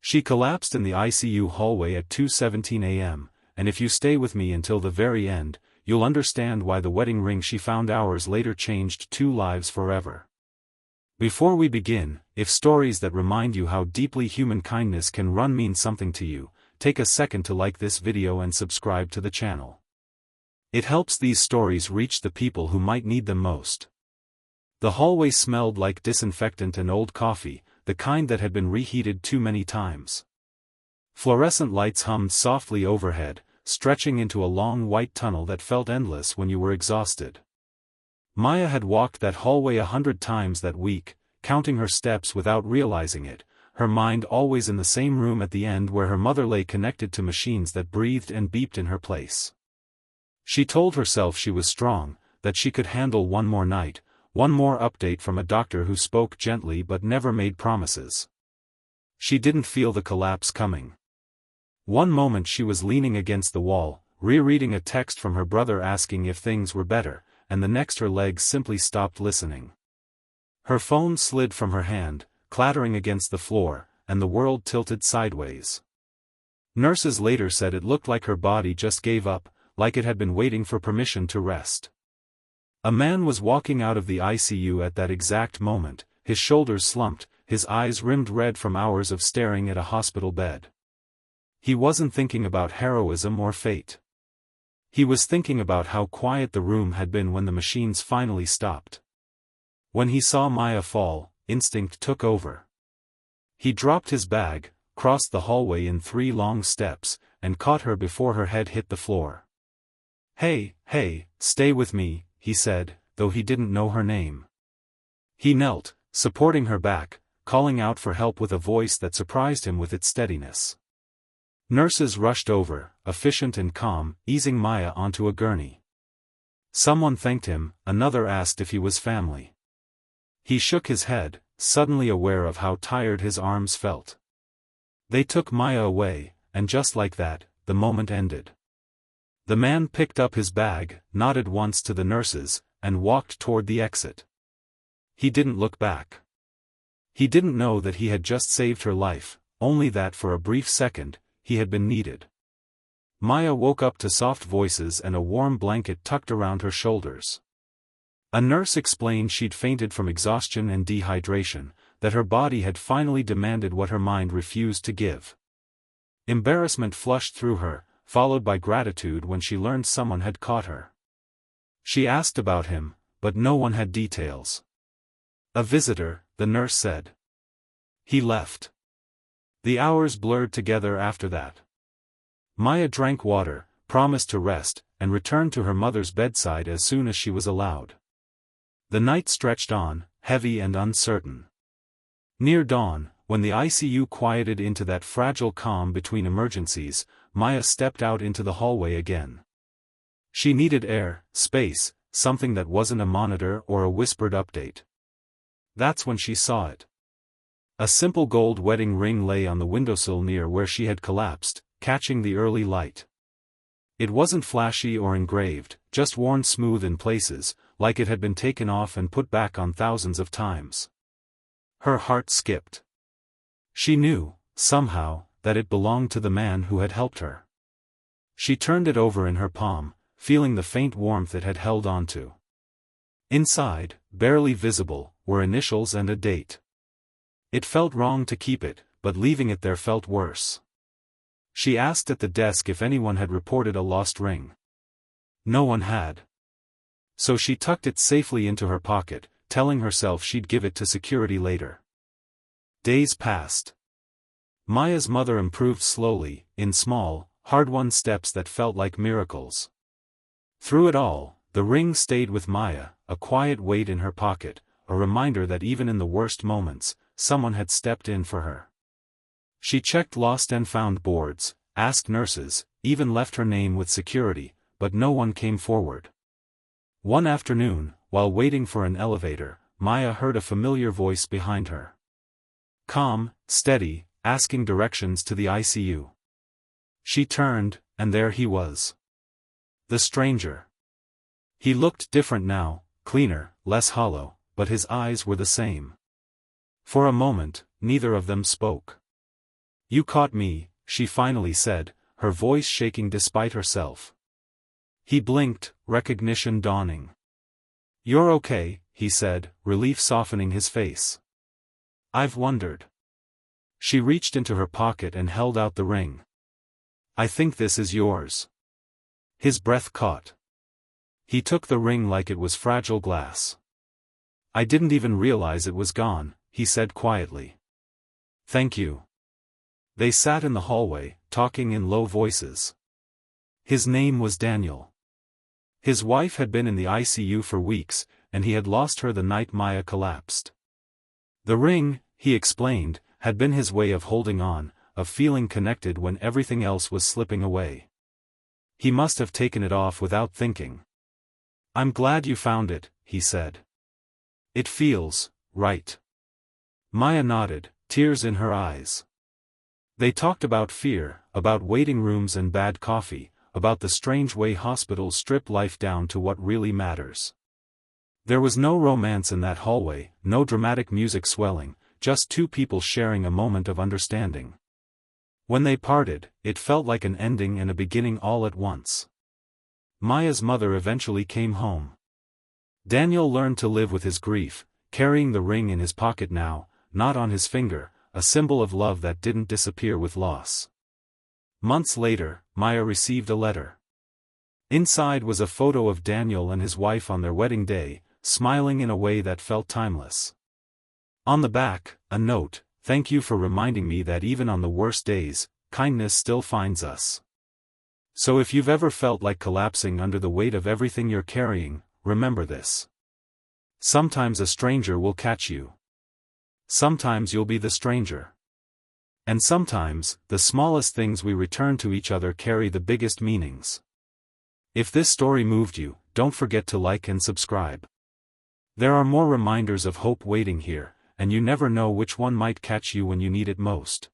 She collapsed in the ICU hallway at 2:17 a.m., and if you stay with me until the very end, you'll understand why the wedding ring she found hours later changed 2 lives forever. Before we begin, if stories that remind you how deeply human kindness can run mean something to you, take a second to like this video and subscribe to the channel. It helps these stories reach the people who might need them most. The hallway smelled like disinfectant and old coffee, the kind that had been reheated too many times. Fluorescent lights hummed softly overhead, stretching into a long white tunnel that felt endless when you were exhausted. Maya had walked that hallway 100 times that week, counting her steps without realizing it, her mind always in the same room at the end where her mother lay connected to machines that breathed and beeped in her place. She told herself she was strong, that she could handle one more night, one more update from a doctor who spoke gently but never made promises. She didn't feel the collapse coming. One moment she was leaning against the wall, rereading a text from her brother asking if things were better, and the next her legs simply stopped listening. Her phone slid from her hand, clattering against the floor, and the world tilted sideways. Nurses later said it looked like her body just gave up, like it had been waiting for permission to rest. A man was walking out of the ICU at that exact moment, his shoulders slumped, his eyes rimmed red from hours of staring at a hospital bed. He wasn't thinking about heroism or fate. He was thinking about how quiet the room had been when the machines finally stopped. When he saw Maya fall, instinct took over. He dropped his bag, crossed the hallway in 3 long steps, and caught her before her head hit the floor. "Hey, stay with me," he said, though he didn't know her name. He knelt, supporting her back, calling out for help with a voice that surprised him with its steadiness. Nurses rushed over, efficient and calm, easing Maya onto a gurney. Someone thanked him, another asked if he was family. He shook his head, suddenly aware of how tired his arms felt. They took Maya away, and just like that, the moment ended. The man picked up his bag, nodded once to the nurses, and walked toward the exit. He didn't look back. He didn't know that he had just saved her life, only that for a brief second, he had been needed. Maya woke up to soft voices and a warm blanket tucked around her shoulders. A nurse explained she'd fainted from exhaustion and dehydration, that her body had finally demanded what her mind refused to give. Embarrassment flushed through her, followed by gratitude when she learned someone had caught her. She asked about him, but no one had details. "A visitor," the nurse said. "He left." The hours blurred together after that. Maya drank water, promised to rest, and returned to her mother's bedside as soon as she was allowed. The night stretched on, heavy and uncertain. Near dawn, when the ICU quieted into that fragile calm between emergencies, Maya stepped out into the hallway again. She needed air, space, something that wasn't a monitor or a whispered update. That's when she saw it. A simple gold wedding ring lay on the windowsill near where she had collapsed, catching the early light. It wasn't flashy or engraved, just worn smooth in places, like it had been taken off and put back on thousands of times. Her heart skipped. She knew, somehow, that it belonged to the man who had helped her. She turned it over in her palm, feeling the faint warmth it had held onto. Inside, barely visible, were initials and a date. It felt wrong to keep it, but leaving it there felt worse. She asked at the desk if anyone had reported a lost ring. No one had. So she tucked it safely into her pocket, telling herself she'd give it to security later. Days passed. Maya's mother improved slowly, in small, hard-won steps that felt like miracles. Through it all, the ring stayed with Maya, a quiet weight in her pocket, a reminder that even in the worst moments, someone had stepped in for her. She checked lost and found boards, asked nurses, even left her name with security, but no one came forward. One afternoon, while waiting for an elevator, Maya heard a familiar voice behind her. Calm, steady, asking directions to the ICU. She turned, and there he was. The stranger. He looked different now, cleaner, less hollow, but his eyes were the same. For a moment, neither of them spoke. You caught me, she finally said, her voice shaking despite herself. He blinked, recognition dawning. You're okay, he said, relief softening his face. I've wondered. She reached into her pocket and held out the ring. I think this is yours. His breath caught. He took the ring like it was fragile glass. I didn't even realize it was gone, he said quietly. Thank you. They sat in the hallway, talking in low voices. His name was Daniel. His wife had been in the ICU for weeks, and he had lost her the night Maya collapsed. The ring, he explained, had been his way of holding on, of feeling connected when everything else was slipping away. He must have taken it off without thinking. I'm glad you found it, he said. It feels right. Maya nodded, tears in her eyes. They talked about fear, about waiting rooms and bad coffee, about the strange way hospitals strip life down to what really matters. There was no romance in that hallway, no dramatic music swelling, just two people sharing a moment of understanding. When they parted, it felt like an ending and a beginning all at once. Maya's mother eventually came home. Daniel learned to live with his grief, carrying the ring in his pocket now, not on his finger, a symbol of love that didn't disappear with loss. Months later, Maya received a letter. Inside was a photo of Daniel and his wife on their wedding day, smiling in a way that felt timeless. On the back, a note, "Thank you for reminding me that even on the worst days, kindness still finds us." So if you've ever felt like collapsing under the weight of everything you're carrying, remember this. Sometimes a stranger will catch you. Sometimes you'll be the stranger. And sometimes, the smallest things we return to each other carry the biggest meanings. If this story moved you, don't forget to like and subscribe. There are more reminders of hope waiting here, and you never know which one might catch you when you need it most.